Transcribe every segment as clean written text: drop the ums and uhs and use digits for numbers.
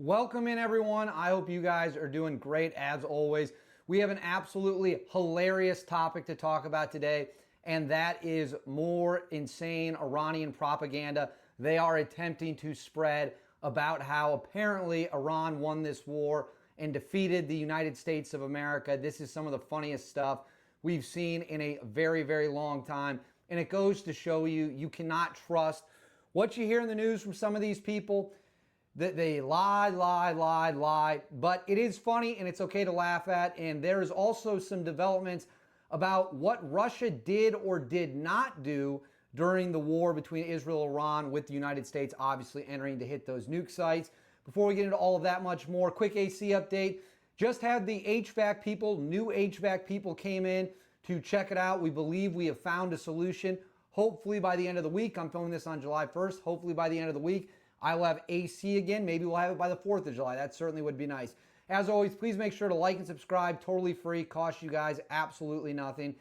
Welcome in, everyone. I hope you guys are doing great as always. We have an absolutely hilarious topic to talk about today, and that is more insane Iranian propaganda they are attempting to spread about how apparently Iran won this war and defeated the United States of America. This is some of the funniest stuff we've seen in a very, very long time, and it goes to show you cannot trust what you hear in the news from some of these people. That they lie, but it is funny and it's okay to laugh at. And there's also some developments about what Russia did or did not do during the war between Israel and Iran, with the United States obviously entering to hit those nuke sites. Before we get into all of that much more, quick AC update. Just had the HVAC people, new HVAC people came in to check it out. We believe we have found a solution. Hopefully by the end of the week, I'm filming this on July 1st, hopefully by the end of the week, I will have AC again. Maybe we'll have it by the 4th of July. That certainly would be nice. As always, please make sure to like and subscribe. Totally free. Costs you guys absolutely nothing.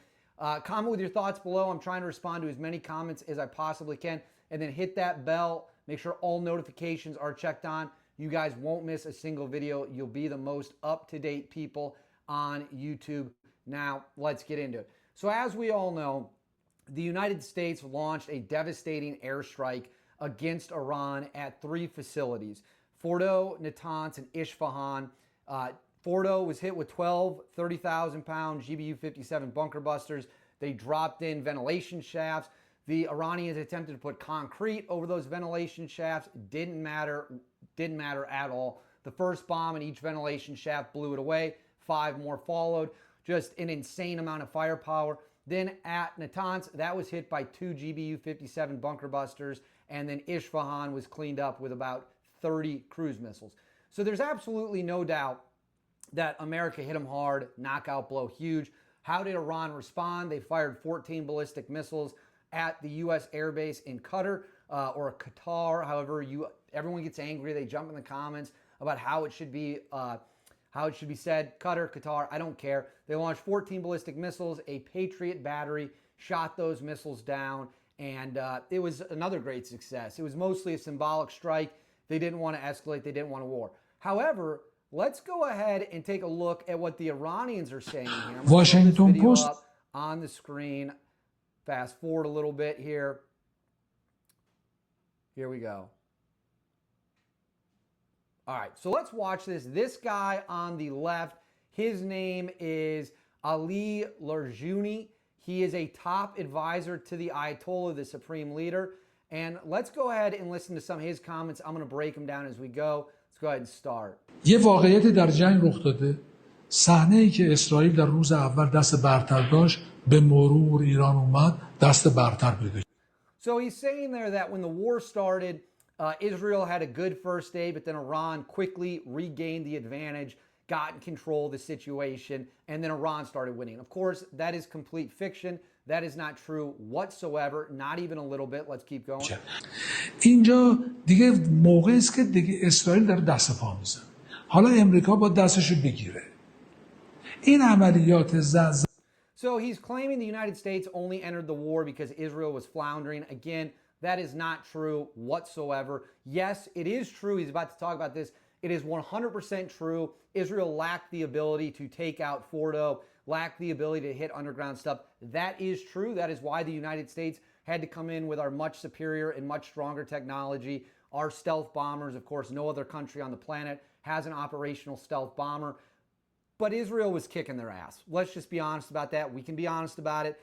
Comment with your thoughts below. I'm trying to respond to as many comments as I possibly can. And then hit that bell. Make sure all notifications are checked on. You guys won't miss a single video. You'll be the most up-to-date people on YouTube. Now, let's get into it. So as we all know, the United States launched a devastating airstrike against Iran at 3 facilities: Fordo, Natanz, and Isfahan. Fordo was hit with 12 30,000-pound GBU-57 bunker busters. They dropped in ventilation shafts. The Iranians attempted to put concrete over those ventilation shafts. Didn't matter at all. The first bomb in each ventilation shaft blew it away. 5 more followed. Just an insane amount of firepower. Then at Natanz, that was hit by 2 GBU-57 bunker busters. And then Isfahan was cleaned up with about 30 cruise missiles. So there's absolutely no doubt that America hit them hard, knockout blow, huge. How did Iran respond? They fired 14 ballistic missiles at the U.S. airbase in Qatar, or Qatar. However, everyone gets angry. They jump in the comments about how it should be said. Qatar, I don't care. They launched 14 ballistic missiles. A Patriot battery shot those missiles down. And it was another great success. It was mostly a symbolic strike. They didn't want to escalate. They didn't want a war. However, let's go ahead and take a look at what the Iranians are saying here. I'm going to put this video up on the screen. Fast forward a little bit here. Here we go. All right, so let's watch this. This guy on the left, his name is Ali Larjuni. He is a top advisor to the Ayatollah, the supreme leader. And let's go ahead and listen to some of his comments. I'm going to break them down as we go. Let's go ahead and start. یه واقعیت در جنگ رخ داده. صحنه‌ای که اسرائیل در روز اول دست برتر داشت به مرور ایران اومد دست برتر بده. So he's saying there that when the war started, Israel had a good first day, but then Iran quickly regained the advantage, got in control of the situation, and then Iran started winning. Of course, that is complete fiction. That is not true whatsoever, not even a little bit. Let's keep going. اینجا دیگه موقعی است که دیگه اسرائیل داره دست پا میزنه. حالا امریکا با دستشو بگیره. این عملیات So he's claiming the United States only entered the war because Israel was floundering. Again, that is not true whatsoever. Yes, it is true. He's about to talk about this. It is 100% true. Israel lacked the ability to take out Fordo, lacked the ability to hit underground stuff. That is true. That is why the United States had to come in with our much superior and much stronger technology. Our stealth bombers, of course, no other country on the planet has an operational stealth bomber. But Israel was kicking their ass. Let's just be honest about that. We can be honest about it.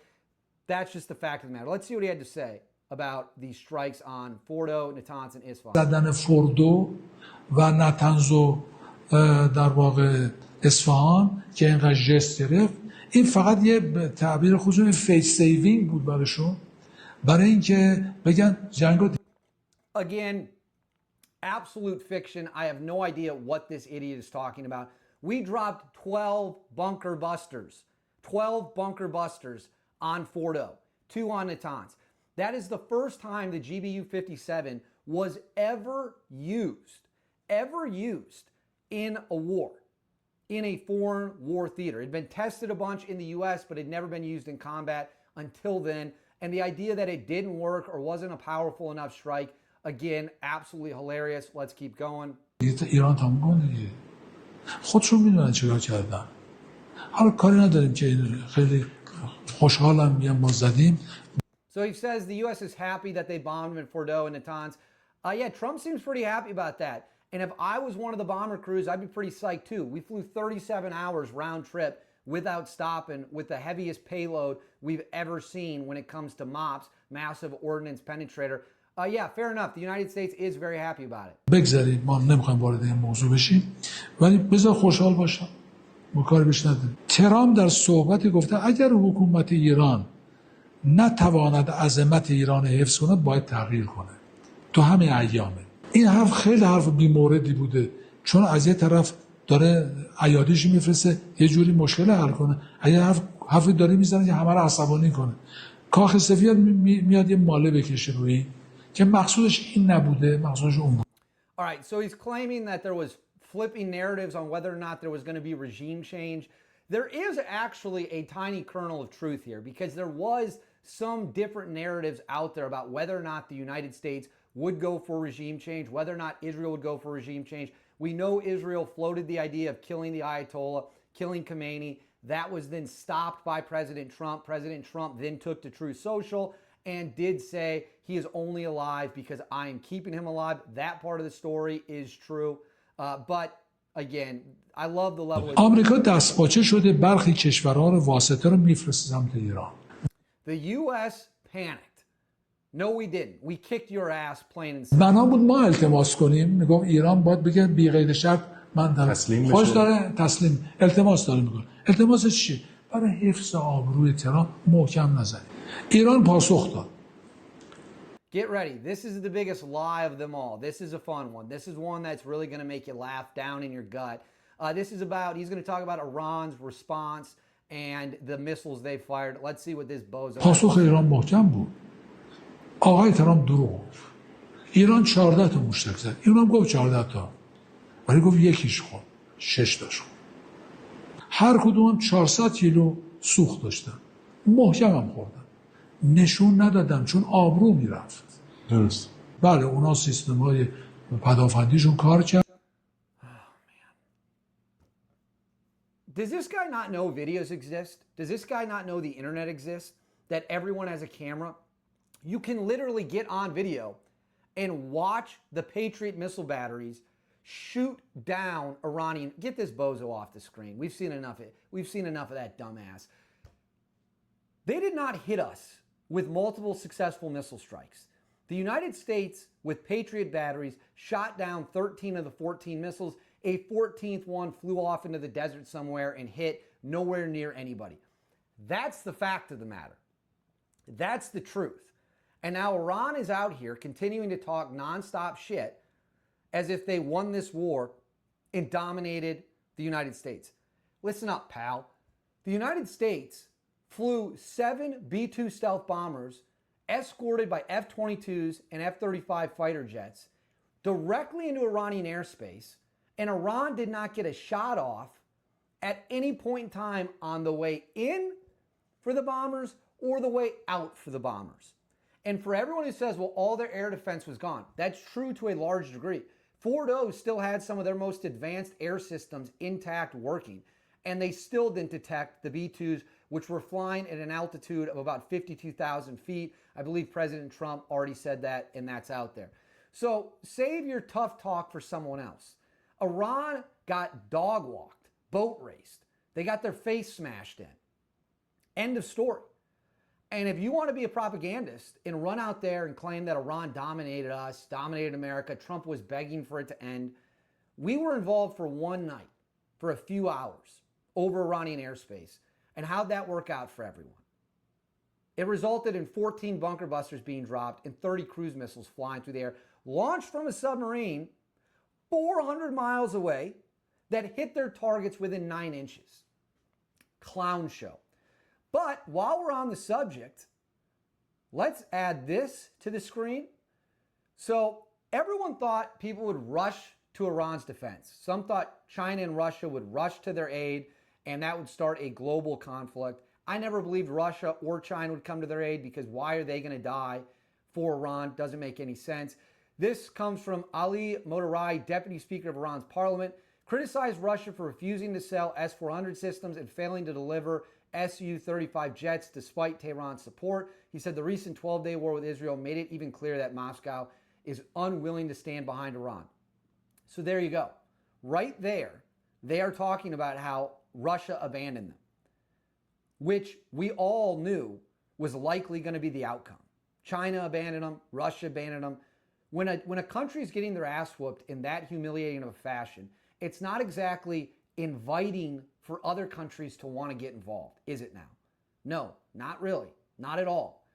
That's just the fact of the matter. Let's see what he had to say about these strikes on Fordo, Natanz, and Isfahan. زدن فوردو و نتنز و در واقع اصفهان که اینقدر جست گرفت، این فقط یه تعبیر خصوصی فیس سیوینگ بود براشون، برای اینکه بگن جنگو. Again, absolute fiction. I have no idea what this idiot is talking about. We dropped 12 bunker busters. 12 bunker busters on Fordo, 2 on Natanz. That is the first time the GBU-57 was ever used in a war, in a foreign war theater. It had been tested a bunch in the US, but had never been used in combat until then. And the idea that it didn't work or wasn't a powerful enough strike, Again, absolutely hilarious. Let's keep going. ایران تموم کنه دیگه. خودشون میدونن چیکار کردن. حالا کاری نداریم که این خیلی خوشحالم میگم ما زدیم. So he says the U.S. is happy that they bombed him in Fordo and Natanz. Yeah, Trump seems pretty happy about that. And if I was one of the bomber crews, I'd be pretty psyched too. We flew 37 hours round trip without stopping with the heaviest payload we've ever seen when it comes to MOPS, massive ordnance penetrator. Yeah, fair enough. The United States is very happy about it. بگذاریم ما نمیخوایم وارد این موضوع بشیم ولی بذار خوشحال باشم. ما کار بهش نداریم. ترامپ در صحبتی گفته اگر حکومت ایران نتواند عظمت ایران حفظ کنه باید تغییر کنه. تو همین ایامه. این حرف خیلی حرف بی‌موردی بوده چون از یه طرف داره ایادیش میفرسته یه جوری مشکل حل کنه. اگه حرفی داره میزنه که همه رو عصبانی کنه. کاخ سفید میاد یه ماله بکشه روی که مقصودش این نبوده، مقصودش اون بود. All right, so he's claiming that there was flipping narratives on whether or not there was going to be regime change. There is actually a tiny kernel of truth here because there was some different narratives out there about whether or not the United States would go for regime change, whether or not Israel would go for regime change. We know Israel floated the idea of killing the Ayatollah, killing Khomeini. That was then stopped by President Trump. President Trump then took to Truth Social and did say he is only alive because I am keeping him alive. That part of the story is true. But again, I love the level of... آمریکا دستپاچه شده برخی کشورها رو واسطه رو میفرسته سمت ایران. The U.S. panicked. No, we didn't. We kicked your ass plain and simple. بنا بود ما التماس کنیم میگم ایران باید بگه بی قید شرط من دارم خوش داره تسلیم التماس داره میکنه. التماسش چیه؟ برای حفظ آبروی ترامپ محکم نزنید. ایران پاسخ داد. Get ready. This is the biggest lie of them all. This is a fun one. This is one that's really going to make you laugh down in your gut. This is about, he's going to talk about Iran's response and the missiles they fired. Let's see what this bozo... پاسخ ایران محکم بود. آقای ترامپ دروغ گفت. ایران 14 تا موشک زد. ایران هم گفت 14 تا. ولی گفت یکیش خورد. 6 تاش خورد. هر کدوم 400 کیلو سوخت داشتن. محکم هم خوردن. نشون ندادن چون آبرو میرفت. درست. بله اونا سیستم‌های پدافندیشون کار کرد. Does this guy not know videos exist? Does this guy not know the internet exists? That everyone has a camera? You can literally get on video and watch the Patriot missile batteries shoot down Iranian... Get this bozo off the screen. We've seen enough of that dumbass. They did not hit us with multiple successful missile strikes. The United States, with Patriot batteries, shot down 13 of the 14 missiles. A 14th one flew off into the desert somewhere and hit nowhere near anybody. That's the fact of the matter. That's the truth. And now Iran is out here continuing to talk nonstop shit as if they won this war and dominated the United States. Listen up, pal. The United States flew 7 B-2 stealth bombers escorted by F-22s and F-35 fighter jets directly into Iranian airspace, and Iran did not get a shot off at any point in time on the way in for the bombers or the way out for the bombers. And for everyone who says, well, all their air defense was gone, that's true to a large degree. Fordo still had some of their most advanced air systems intact working, and they still didn't detect the B-2s, which were flying at an altitude of about 52,000 feet. I believe President Trump already said that, and that's out there. So save your tough talk for someone else. Iran got dog-walked, boat raced. They got their face smashed in. End of story. And if you want to be a propagandist and run out there and claim that Iran dominated us, dominated America, Trump was begging for it to end, we were involved for one night, for a few hours, over Iranian airspace. And how'd that work out for everyone? It resulted in 14 bunker busters being dropped and 30 cruise missiles flying through the air, launched from a submarine 400 miles away that hit their targets within 9 inches. Clown show. But while we're on the subject, let's add this to the screen. So everyone thought people would rush to Iran's defense. Some thought China and Russia would rush to their aid, and that would start a global conflict. I never believed Russia or China would come to their aid because why are they going to die for Iran? Doesn't make any sense. This comes from Ali Motarai, Deputy Speaker of Iran's parliament, criticized Russia for refusing to sell S-400 systems and failing to deliver Su-35 jets despite Tehran's support. He said the recent 12-day war with Israel made it even clearer that Moscow is unwilling to stand behind Iran. So there you go. Right there, they are talking about how Russia abandoned them, which we all knew was likely going to be the outcome. China abandoned them, Russia abandoned them. When a country is getting their ass whooped in that humiliating of a fashion, it's not exactly inviting for other countries to want to get involved, is it now? No, not really. Not at all.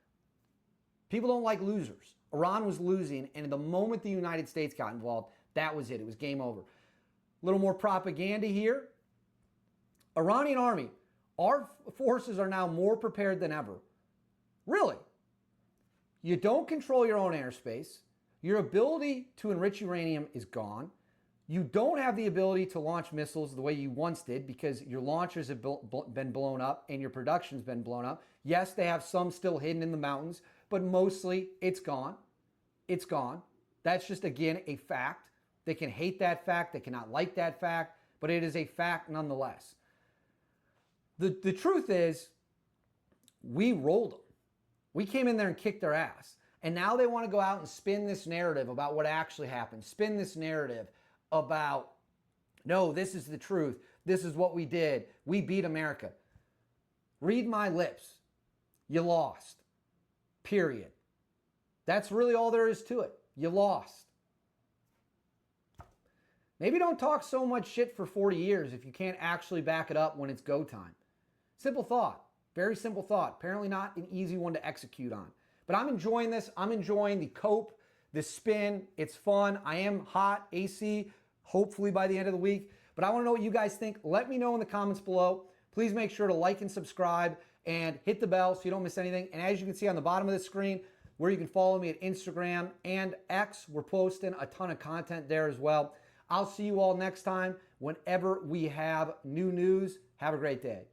People don't like losers. Iran was losing, and the moment the United States got involved, that was it. It was game over. A little more propaganda here. Iranian army, our forces are now more prepared than ever. Really. You don't control your own airspace. Your ability to enrich uranium is gone. You don't have the ability to launch missiles the way you once did because your launchers have been blown up and your production's been blown up. Yes, they have some still hidden in the mountains, but mostly it's gone. It's gone. That's just, again, a fact. They can hate that fact. They cannot like that fact, but it is a fact nonetheless. The truth is, we rolled them. We came in there and kicked their ass. And now they want to go out and spin this narrative about what actually happened. Spin this narrative about, no, this is the truth. This is what we did. We beat America. Read my lips. You lost. Period. That's really all there is to it. You lost. Maybe don't talk so much shit for 40 years if you can't actually back it up when it's go time. Simple thought. Very simple thought. Apparently not an easy one to execute on. But I'm enjoying this. I'm enjoying the cope, the spin. It's fun. I am hot, AC, hopefully by the end of the week. But I want to know what you guys think. Let me know in the comments below. Please make sure to like and subscribe and hit the bell so you don't miss anything. And as you can see on the bottom of the screen, where you can follow me at Instagram and X, we're posting a ton of content there as well. I'll see you all next time whenever we have new news. Have a great day.